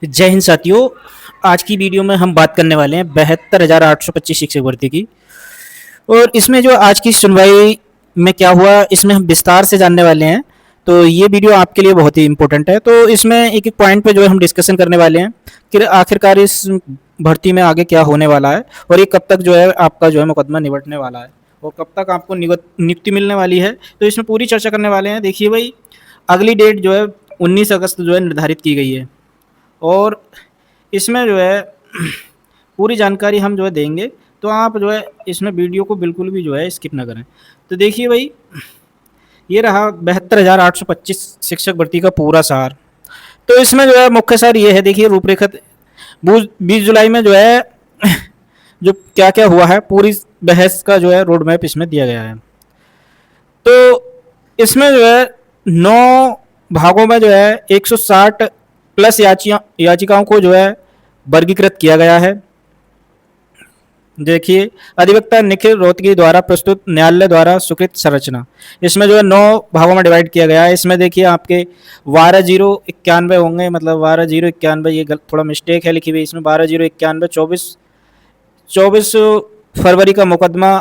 जय हिंद साथियों। आज की वीडियो में हम बात करने वाले हैं 72,825 शिक्षक भर्ती की। और इसमें जो आज की सुनवाई में क्या हुआ, इसमें हम विस्तार से जानने वाले हैं। तो ये वीडियो आपके लिए बहुत ही इंपॉर्टेंट है। तो इसमें एक एक पॉइंट पे जो है हम डिस्कशन करने वाले हैं कि आखिरकार इस भर्ती में आगे क्या होने वाला है और ये कब तक जो है आपका जो है मुकदमा निपटने वाला है और कब तक आपको नियुक्ति मिलने वाली है। तो इसमें पूरी चर्चा करने वाले हैं। देखिए भाई, अगली डेट जो है 19 अगस्त जो है निर्धारित की गई है और इसमें जो है पूरी जानकारी हम जो है देंगे। तो आप जो है इसमें वीडियो को बिल्कुल भी जो है स्किप ना करें। तो देखिए भाई, ये रहा 72,825 शिक्षक भर्ती का पूरा सार। तो इसमें जो है मुख्य सार ये है, देखिए रूपरेखा 20 जुलाई में जो है जो क्या क्या हुआ है पूरी बहस का जो है रोड मैप इसमें दिया गया है। तो इसमें जो है 9 भागों में जो है 160 प्लस याचिकाओं को जो है वर्गीकृत किया गया है। देखिए, अधिवक्ता निखिल रोहतगी द्वारा प्रस्तुत न्यायालय द्वारा स्वीकृत संरचना, इसमें जो है 9 भागों में डिवाइड किया गया है। इसमें देखिए आपके 12,091 होंगे, मतलब 12,091, ये थोड़ा मिस्टेक है लिखी हुई इसमें। 12,091 24 फरवरी का मुकदमा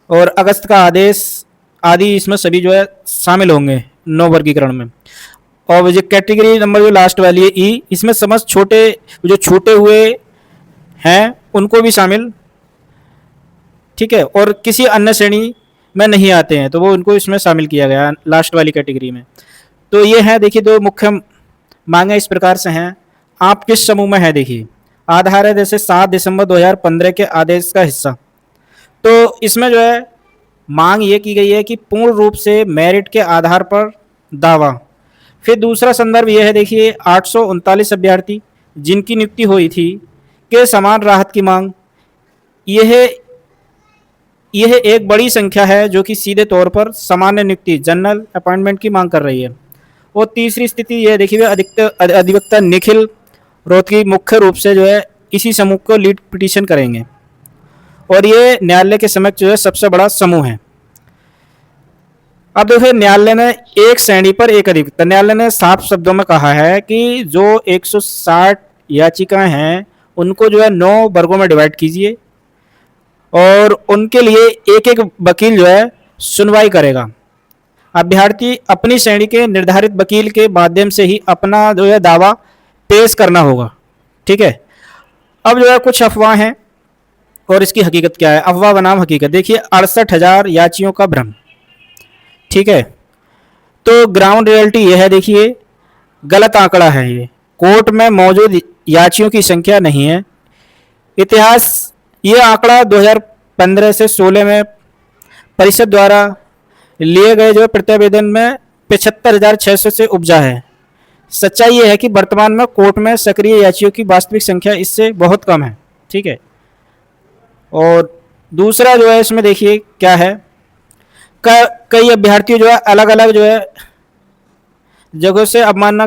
और अगस्त का आदेश आदि इसमें सभी जो है शामिल होंगे 9 वर्गीकरण में। और जो कैटेगरी नंबर जो लास्ट वाली है ई, इसमें समस्त छोटे जो छूटे हुए हैं उनको भी शामिल, ठीक है, और किसी अन्य श्रेणी में नहीं आते हैं तो वो उनको इसमें शामिल किया गया लास्ट वाली कैटेगरी में। तो ये है, देखिए दो मुख्य मांगे इस प्रकार से हैं। आप किस समूह में है, देखिए आधार है जैसे 7 दिसंबर 2015 के आदेश का हिस्सा। तो इसमें जो है मांग ये की गई है कि पूर्ण रूप से मेरिट के आधार पर दावा। फिर दूसरा संदर्भ यह है, देखिए 839 अभ्यर्थी जिनकी नियुक्ति हुई थी के समान राहत की मांग। यह एक बड़ी संख्या है जो कि सीधे तौर पर सामान्य नियुक्ति जनरल अपॉइंटमेंट की मांग कर रही है। और तीसरी स्थिति यह देखिए, अधिवक्ता निखिल रोहतगी मुख्य रूप से जो है इसी समूह को लीड पिटीशन करेंगे और ये न्यायालय के समक्ष जो है सबसे बड़ा समूह है। अब देखिए, न्यायालय ने एक श्रेणी पर एक अधिवक्ता, न्यायालय ने साफ शब्दों में कहा है कि जो 160 याचिकाएं हैं उनको जो है 9 वर्गों में डिवाइड कीजिए और उनके लिए एक एक वकील जो है सुनवाई करेगा। अभ्यर्थी अपनी श्रेणी के निर्धारित वकील के माध्यम से ही अपना जो है दावा पेश करना होगा, ठीक है। अब जो है कुछ अफवाह हैं और इसकी हकीकत क्या है। अफवाह बनाम हकीकत, देखिए 68,000 याचियों का भ्रम, ठीक है। तो ग्राउंड रियलिटी यह है, देखिए गलत आंकड़ा है, ये कोर्ट में मौजूद याचियों की संख्या नहीं है। इतिहास, ये आंकड़ा 2015 से 16 में परिषद द्वारा लिए गए जो प्रत्यावेदन में 75,600 से उपजा है। सच्चाई ये है कि वर्तमान में कोर्ट में सक्रिय याचियों की वास्तविक संख्या इससे बहुत कम है, ठीक है। और दूसरा जो है इसमें देखिए क्या है, कई अभ्यर्थियों जो है अलग अलग जो है जगहों से अवमानना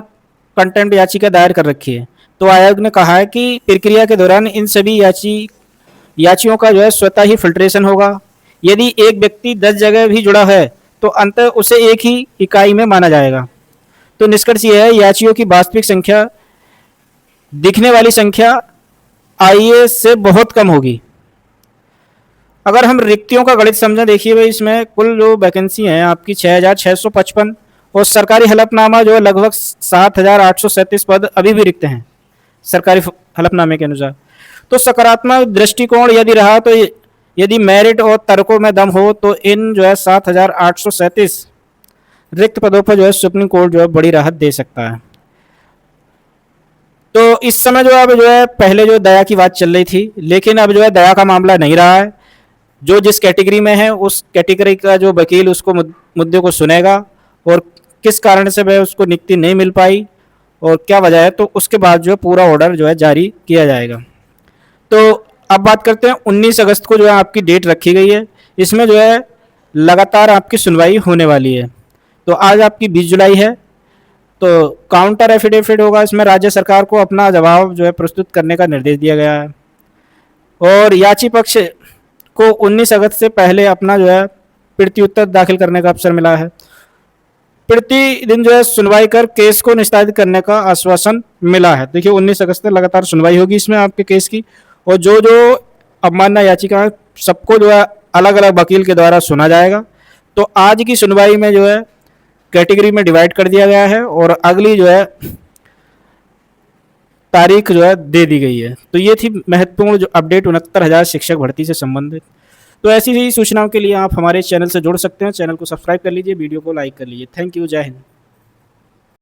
कंटेम्प्ट याचिका दायर कर रखी है। तो आयोग ने कहा है कि प्रक्रिया के दौरान इन सभी याचियों का जो है स्वतः ही फिल्ट्रेशन होगा। यदि एक व्यक्ति 10 जगह भी जुड़ा है तो अंत उसे एक ही इकाई में माना जाएगा। तो निष्कर्ष यह है, याचियों की वास्तविक संख्या दिखने वाली संख्या आईए से बहुत कम होगी। अगर हम रिक्तियों का गणित समझें, देखिए भाई इसमें कुल जो वैकेंसी है आपकी 6,655 और सरकारी हलफनामा जो है लगभग 7,837 पद अभी भी रिक्त हैं सरकारी हलफनामे के अनुसार। तो सकारात्मक दृष्टिकोण यदि रहा तो यदि मेरिट और तर्कों में दम हो तो इन जो है 7,837 रिक्त पदों पर जो है सुप्रीम कोर्ट जो है बड़ी राहत दे सकता है। तो इस समय जो अब जो है पहले जो दया की बात चल रही थी, लेकिन अब जो है दया का मामला नहीं रहा है। जो जिस कैटेगरी में है उस कैटेगरी का जो वकील उसको मुद्दे को सुनेगा और किस कारण से वह उसको नियुक्ति नहीं मिल पाई और क्या वजह है, तो उसके बाद जो है पूरा ऑर्डर जो है जारी किया जाएगा। तो अब बात करते हैं 19 अगस्त को जो है आपकी डेट रखी गई है। इसमें जो है लगातार आपकी सुनवाई होने वाली है। तो आज आपकी 20 जुलाई है, तो काउंटर एफिडेविट होगा। इसमें राज्य सरकार को अपना जवाब जो है प्रस्तुत करने का निर्देश दिया गया है और याची पक्ष को 19 अगस्त से पहले अपना जो है प्रत्युत्तर दाखिल करने का अवसर मिला है। प्रतिदिन जो है सुनवाई कर केस को निस्तारित करने का आश्वासन मिला है। देखिए 19 अगस्त तक लगातार सुनवाई होगी इसमें आपके केस की, और जो जो अवमानना याचिका है सबको जो है अलग अलग वकील के द्वारा सुना जाएगा। तो आज की सुनवाई में जो है कैटेगरी में डिवाइड कर दिया गया है और अगली जो है तारीख जो है दे दी गई है। तो ये थी महत्वपूर्ण जो अपडेट 69,000 शिक्षक भर्ती से संबंधित। तो ऐसी ही सूचनाओं के लिए आप हमारे चैनल से जुड़ सकते हैं। चैनल को सब्सक्राइब कर लीजिए, वीडियो को लाइक कर लीजिए। थैंक यू, जय हिंद।